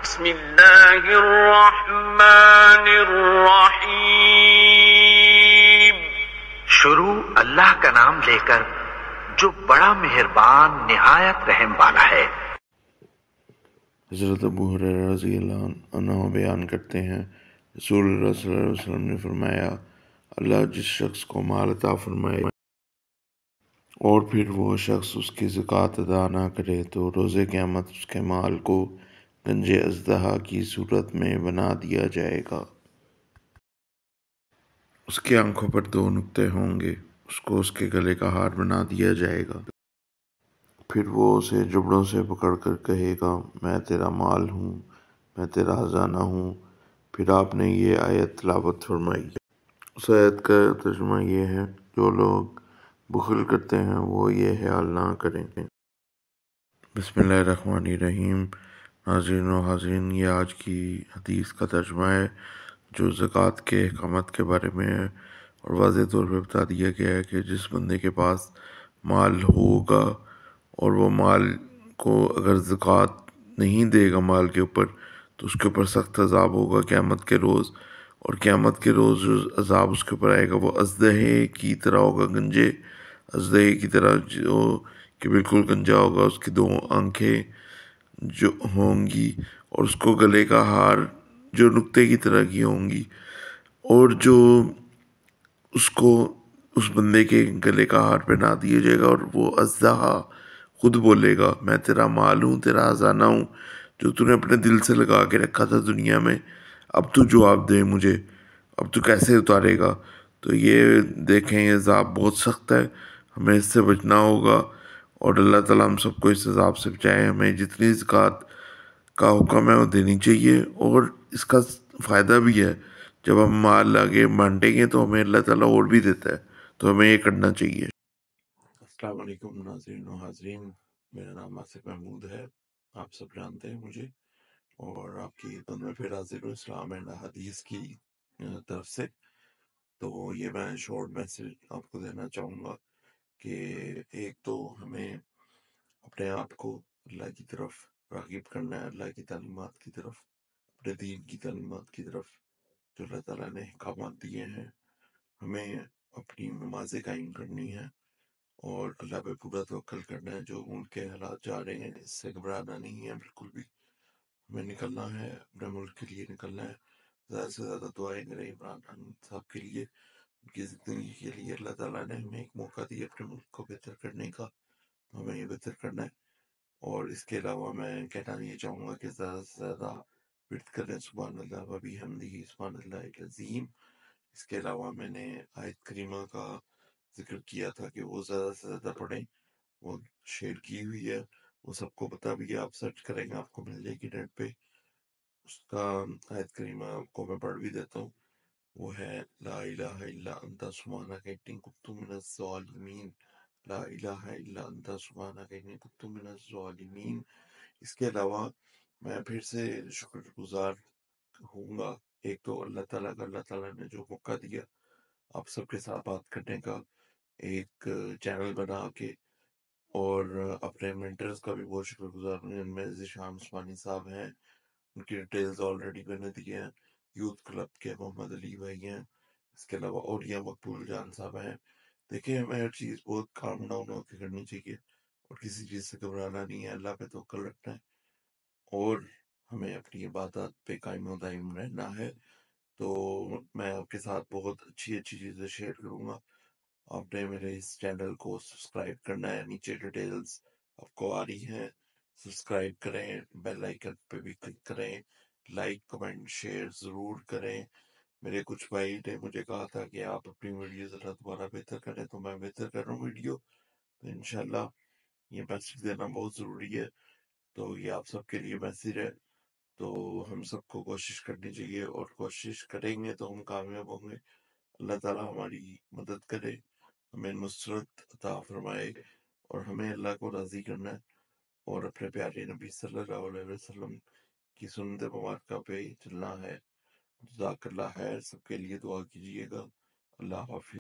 بسم اللہ الرحمن الرحیم۔ شروع اللہ کا نام لے کر جو بڑا مہربان نہایت رحم والا ہے۔ حضرت ابو ہریرہ رضی اللہ عنہ بیان کرتے ہیں، رسول اللہ صلی اللہ علیہ وسلم نے فرمایا، اللہ جس شخص کو مال عطا فرمائے اور پھر وہ شخص اس کی زکوٰۃ ادا نہ کرے تو روز قیامت اس کے مال کو گنج اژدہا کی صورت میں بنا دیا جائے گا۔ اس کی آنکھوں پر 2 نقطے ہوں گے، اس کو اس کے گلے کا ہار بنا دیا جائے گا۔ پھر وہ اسے جبڑوں سے پکڑ کر کہے گا، میں تیرا مال ہوں، میں تیرا خزانہ ہوں۔ پھر آپ نے یہ آیت تلاوت فرمائی۔ اس آیت کا ترجمہ یہ ہے، جو لوگ بخل کرتے ہیں وہ یہ خیال نہ کریں۔ بسم اللہ الرحمن الرحیم۔ ناظرین و حاضرین، یہ آج کی حدیث کا ترجمہ ہے جو زکوٰۃ کے احکامات کے بارے میں ہے، اور واضح طور پہ بتا دیا گیا ہے کہ جس بندے کے پاس مال ہوگا اور وہ مال کو اگر زکوٰۃ نہیں دے گا مال کے اوپر تو اس کے اوپر سخت عذاب ہوگا قیامت کے روز، اور قیامت کے روز جو عذاب اس کے اوپر آئے گا وہ اژدہے کی طرح ہوگا، گنجے اژدہے کی طرح، جو کہ بالکل گنجا ہوگا، اس کی 2 آنکھیں جو ہوں گی، اور اس کو گلے کا ہار جو نقطے کی طرح کی ہوں گی، اور جو اس کو اس بندے کے گلے کا ہار پہنا دیا جائے گا، اور وہ اژدہا خود بولے گا، میں تیرا مال ہوں، تیرا خزانہ ہوں، جو تو نے اپنے دل سے لگا کے رکھا تھا دنیا میں، اب تو جواب دے مجھے، اب تو کیسے اتارے گا۔ تو یہ دیکھیں، یہ عذاب بہت سخت ہے، ہمیں اس سے بچنا ہوگا، اور اللہ تعالیٰ ہم سب کو اس عذاب سے بچائے۔ ہمیں جتنی زکوٰۃ کا حکم ہے وہ دینی چاہیے، اور اس کا فائدہ بھی ہے، جب ہم مال آگے بانٹیں گے تو ہمیں اللہ تعالیٰ اور بھی دیتا ہے، تو ہمیں یہ کرنا چاہیے۔ السلام علیکم ناظرین و حاضرین، میرا نام آصف محمود ہے، آپ سب جانتے ہیں مجھے، اور آپ کی خدمت میں پھر حاضر ہوں اسلام اینڈ حدیث کی طرف سے۔ تو یہ میں شارٹ میسج آپ کو دینا چاہوں گا کہ ایک تو ہمیں اپنے آپ کو اللہ کی طرف راغب کرنا ہے، اللہ کی تعلیمات کی طرف، اپنے دین کی تعلیمات کی طرف جو اللہ تعالیٰ نے احکامات دیے ہیں۔ ہمیں اپنی نمازیں قائم کرنی ہے اور اللہ پہ پورا توکل کرنا ہے۔ جو ملک کے حالات جا رہے ہیں اس سے گھبرانا نہیں ہے بالکل بھی، ہمیں نکلنا ہے، اپنے ملک کے لیے نکلنا ہے۔ زیادہ سے زیادہ دعائیں کریں عمران خان صاحب کے لیے، ان کی زندگی کے لیے۔ اللہ تعالیٰ نے ہمیں ایک موقع دیا اپنے ملک کو بہتر کرنے کا، تو ہمیں یہ بہتر کرنا ہے۔ اور اس کے علاوہ میں کہنا یہ چاہوں گا کہ زیادہ سے زیادہ ورد کریں سبحان اللہ و بحمدہ سبحان اللہ العظیم۔ اس کے علاوہ میں نے آیت کریمہ کا ذکر کیا تھا کہ وہ زیادہ سے زیادہ پڑھیں، وہ شیئر کی ہوئی ہے، وہ سب کو پتہ بھی ہے، آپ سرچ کریں گے آپ کو مل جائے گی نیٹ پہ۔ اس کا آیت کریمہ آپ کو میں پڑھ بھی دیتا ہوں، وہ ہے لا الہ الا انت سبحانک انی کنت من الظالمین، لا الہ الا انت سبحانک انی کنت من الظالمین۔ اس کے علاوہ میں پھر سے شکر گزار ہوں گا، ایک تو اللہ تعالیٰ کا، اللہ تعالیٰ نے جو موقع دیا آپ سب کے ساتھ بات کرنے کا، ایک چینل بنا کے، اور اپنے مینٹرز کا بھی بہت شکر گزار ہوں، جن میں ذیشان عثمانی صاحب ہیں، ان کی ڈیٹیلز آلریڈی میں نے دی ہیں، یوتھ کلب کے محمد علی بھائی ہیں، اس کے علاوہ اولیاء مقبول جان صاحب ہیں۔ دیکھیں، ہمیں ہر چیز بہت کام ڈاؤن ہو کے کرنی چاہیے، اور کسی چیز سے گھبرانا نہیں ہے، اللہ پہ توکل رکھنا ہے، اور ہمیں اپنی عبادات پہ قائم و دائم رہنا ہے۔ تو میں آپ کے ساتھ بہت اچھی اچھی چیزیں شیئر کروں گا۔ آپ نے میرے اس چینل کو سبسکرائب کرنا ہے، نیچے ڈیٹیلز آپ کو آ رہی ہیں، سبسکرائب کریں، بیل آئیکن پہ بھی کلک کریں، لائک کمنٹ شیئر ضرور کریں۔ میرے کچھ بھائی نے مجھے کہا تھا کہ آپ اپنی ویڈیو ذرا دوبارہ بہتر کریں، تو میں بہتر کر رہا ہوں ویڈیو، تو انشاءاللہ یہ میسج دینا بہت ضروری ہے، تو یہ آپ سب کے لیے میسج ہے۔ تو ہم سب کو کوشش کرنی چاہیے، اور کوشش کریں گے تو ہم کامیاب ہوں گے۔ اللہ تعالیٰ ہماری مدد کرے، ہمیں نصرت عطا فرمائے، اور ہمیں اللہ کو راضی کرنا ہے، اور اپنے پیارے نبی صلی اللہ علیہ وسلم کی سنت مبارکہ پہ چلنا ہے۔ جزاک اللہ خیر، سب کے لیے دعا کیجیے گا۔ اللہ حافظ۔